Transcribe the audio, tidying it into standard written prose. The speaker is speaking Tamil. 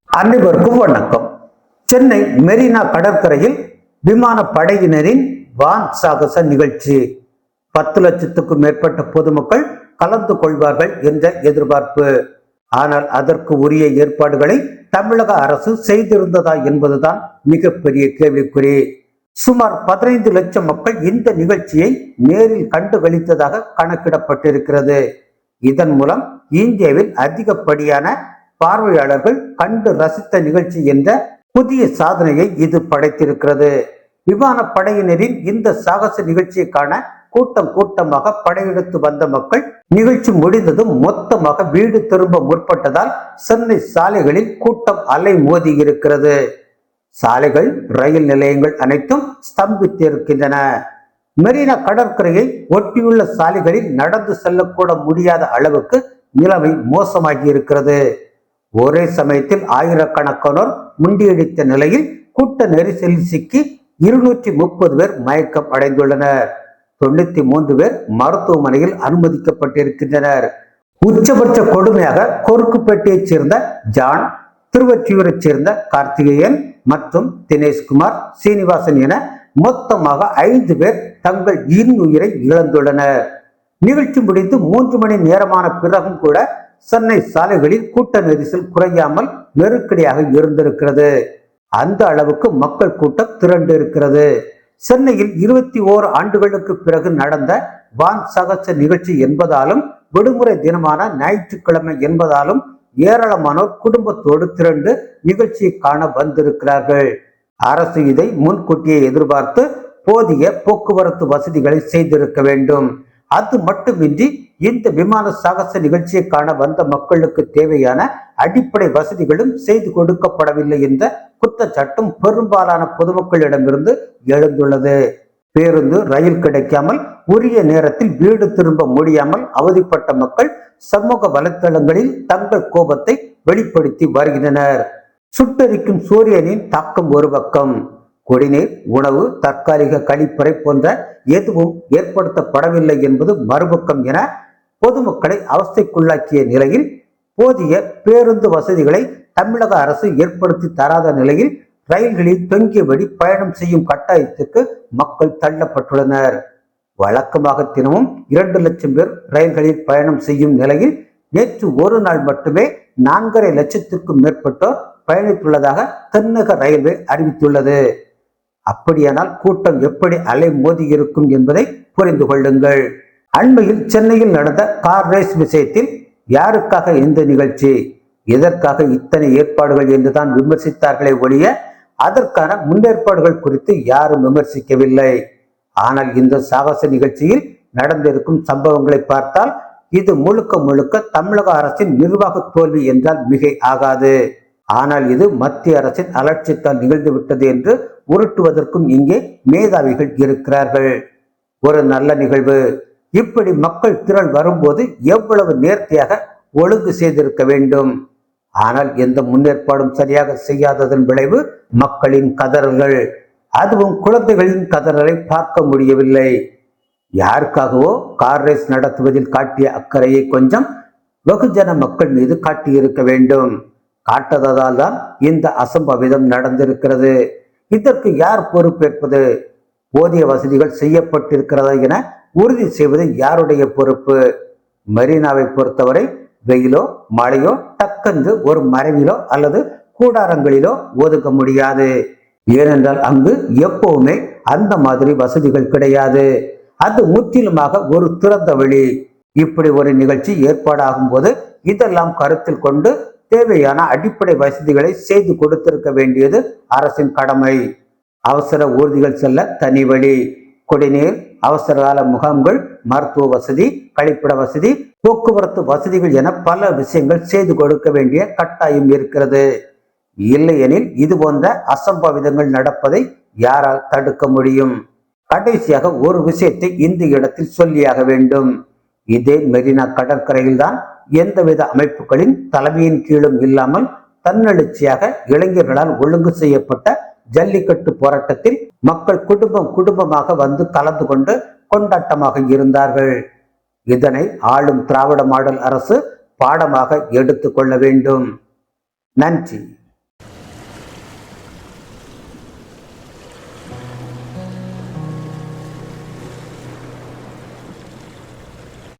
அனைவருக்கும் வணக்கம். சென்னை மெரினா கடற்கரையில் விமானப்படையினரின் வான் சாகச நிகழ்ச்சி. 10 லட்சத்துக்கும் மேற்பட்ட பொதுமக்கள் கலந்து கொள்வார்கள் என்ற எதிர்பார்ப்பு. ஆனால் அதற்கு உரிய ஏற்பாடுகளை தமிழக அரசு செய்திருந்ததா என்பதுதான் மிகப்பெரிய கேள்விக்குறி. சுமார் 15 லட்சம் மக்கள் இந்த நிகழ்ச்சியை நேரில் கண்டு களித்ததாக கணக்கிடப்பட்டிருக்கிறது. இதன் மூலம் இந்தியாவில் அதிகப்படியான பார்வையாளர்கள் கண்டு ரசித்த நிகழ்ச்சி என்ற புதிய சாதனையை இது படைத்திருக்கிறது. விமானப்படையினரின் இந்த சாகச நிகழ்ச்சியை காண கூட்டம் கூட்டமாக படையெடுத்து வந்த மக்கள் நிகழ்ச்சி முடிந்ததும் மொத்தமாக வீடு திரும்ப முற்பட்டதால் சென்னை சாலைகளில் கூட்டம் அலை மோதி இருக்கிறது. சாலைகள், ரயில் நிலையங்கள் அனைத்தும் ஸ்தம்பித்திருக்கின்றன. மெரினா கடற்கரையை ஒட்டியுள்ள சாலைகளில் நடந்து செல்லக்கூட முடியாத அளவுக்கு நிலைமை மோசமாகி இருக்கிறது. ஒரே சமயத்தில் ஆயிரக்கணக்கானோர் முண்டியடித்த நிலையில் கூட்ட நெரிசலில் சிக்கி 230 பேர் மயக்கம் அடைந்துள்ளனர். 93 பேர் மருத்துவமனையில் அனுமதிக்கப்பட்டிருக்கின்றனர். உச்சபட்ச கொடுமையாக கொருக்குப்பேட்டையைச் சேர்ந்த ஜான், திருவொற்றியூரைச் சேர்ந்த கார்த்திகேயன் மற்றும் தினேஷ்குமார், சீனிவாசன் என மொத்தமாக 5 பேர் தங்கள் இன்னுயிரை இழந்துள்ளனர். நிகழ்ச்சி முடிந்து 3 மணி நேரமான பிறகும் கூட சென்னை சாலைகளில் கூட்ட நெரிசல் குறையாமல் நெருக்கடியாக இருந்திருக்கிறது. அந்த அளவுக்கு மக்கள் கூட்டம் திரண்டு இருக்கிறது. சென்னையில் 21 ஆண்டுகளுக்கு பிறகு நடந்த வான் சாகச நிகழ்ச்சி என்பதாலும் விடுமுறை தினமான ஞாயிற்றுக்கிழமை என்பதாலும் ஏராளமானோர் குடும்பத்தோடு திரண்டு நிகழ்ச்சியை காண வந்திருக்கிறார்கள். அரசு இதை முன்கூட்டியே எதிர்பார்த்து போதிய போக்குவரத்து வசதிகளை செய்திருக்க வேண்டும். அது மட்டுமின்றி இந்த விமான சாகச நிகழ்ச்சியை காண வந்த மக்களுக்கு தேவையான அடிப்படை வசதிகளும் செய்து கொடுக்கப்படவில்லை என்ற குற்றச்சாட்டும் பெரும்பாலான பொதுமக்களிடமிருந்து எழுந்துள்ளது. பேருந்து, ரயில் கிடைக்காமல் உரிய நேரத்தில் வீடு திரும்ப முடியாமல் அவதிப்பட்ட மக்கள் சமூக வலைத்தளங்களில் தங்கள் கோபத்தை வெளிப்படுத்தி வருகின்றனர். சுட்டெரிக்கும் சூரியனின் தாக்கம் ஒரு பக்கம், குடிநீர், உணவு, தற்காலிக கழிப்பறை போன்ற எதுவும் ஏற்படுத்தப்படவில்லை என்பது மறுபக்கம் என பொதுமக்களை அவஸ்தைக்குள்ளாக்கிய நிலையில் போதிய பேருந்து வசதிகளை தமிழக அரசு ஏற்படுத்தி தராத நிலையில் ரயில்களில் தொங்கியபடி பயணம் செய்யும் கட்டாயத்துக்கு மக்கள் தள்ளப்பட்டுள்ளனர். வழக்கமாக தினமும் 2 லட்சம் பேர் ரயில்களில் பயணம் செய்யும் நிலையில் நேற்று ஒரு நாள் மட்டுமே 4.5 லட்சத்திற்கும் மேற்பட்டோர் பயணித்துள்ளதாக தென்னக ரயில்வே அறிவித்துள்ளது. அப்படியானால் கூட்டம் எப்படி அலை மோதி இருக்கும் என்பதை புரிந்து கொள்ளுங்கள். அண்மையில் சென்னையில் நடந்த கார் ரேஸ் விஷயத்தில் யாருக்காக இந்த நிகழ்ச்சி, எதற்காக இத்தனை ஏற்பாடுகள் என்றுதான் விமர்சித்தார்களே ஒழிய அதற்கான முன்னேற்பாடுகள் குறித்து யாரும் விமர்சிக்கவில்லை. ஆனால் இந்த சாகச நிகழ்ச்சியில் நடந்திருக்கும் சம்பவங்களை பார்த்தால் இது முழுக்க முழுக்க தமிழக அரசின் நிர்வாக தோல்வி என்றால் மிகை ஆகாது. ஆனால் இது மத்திய அரசின் அலட்சியத்தால் நிகழ்ந்துவிட்டது என்று உருட்டுவதற்கும் இங்கே மேதாவிகள் இருக்கிறார்கள். ஒரு நல்ல நிகழ்வு, இப்படி மக்கள் திரள் வரும்போது எவ்வளவு நேர்த்தியாக ஒழுங்கு செய்திருக்க வேண்டும். ஆனால் எந்த முன்னேற்பாடும் சரியாக செய்யாததன் விளைவு மக்களின் கதறல்கள், அதுவும் குழந்தைகளின் கதறலை பார்க்க முடியவில்லை. யாருக்காகவோ கார் ரேஸ் நடத்துவதில் காட்டிய அக்கறையை கொஞ்சம் வெகுஜன மக்கள் மீது காட்டியிருக்க வேண்டும். காட்டதால் தான் இந்த அசம்பாவிதம் நடந்திருக்கிறது. இதற்கு யார் பொறுப்பேற்பது? போதிய வசதிகள் செய்யப்பட்டிருக்கிறதா என உறுதி செய்வது யாருடைய பொறுப்பு? மெரினாவை பொறுத்தவரை வெயிலோ மழையோ டக்கென்று ஒரு மறைவிலோ அல்லது கூடாரங்களிலோ ஒதுக்க முடியாது. ஏனென்றால் அங்கு எப்பவுமே அந்த மாதிரி வசதிகள் கிடையாது. அது முற்றிலுமாக ஒரு திறந்த வெளி. இப்படி ஒரு நிகழ்ச்சி ஏற்பாடாகும் போது இதெல்லாம் கருத்தில் கொண்டு தேவையான அடிப்படை வசதிகளை செய்து கொடுத்திருக்க வேண்டியது அரசின் கடமை. அவசர ஊர்திகள் செல்ல தனி வழி, குடிநீர், அவசர கால முகாம்கள், மருத்துவ வசதி, கழிப்பிட வசதி, போக்குவரத்து வசதிகள் என பல விஷயங்கள் செய்து கொடுக்க வேண்டிய கட்டாயம் இருக்கிறது. இல்லையெனில் இது போன்ற அசம்பாவிதங்கள் நடப்பதை யாரால் தடுக்க முடியும்? கடைசியாக ஒரு விஷயத்தை இந்த இடத்தில் சொல்லியாக வேண்டும். இதே மெரினா கடற்கரையில் தான் எந்தவித அமைப்புகளின் தலைமையின் கீழும் இல்லாமல் தன்னெழுச்சியாக இளைஞர்களால் ஒழுங்கு செய்யப்பட்ட ஜல்லிக்கட்டு போராட்டத்தில் மக்கள் குடும்பமாக வந்து கலந்து கொண்டு கொண்டாட்டமாக இருந்தார்கள். இதனை ஆளும் திராவிட மாடல் அரசு பாடமாக எடுத்துக்கொள்ள வேண்டும். நன்றி.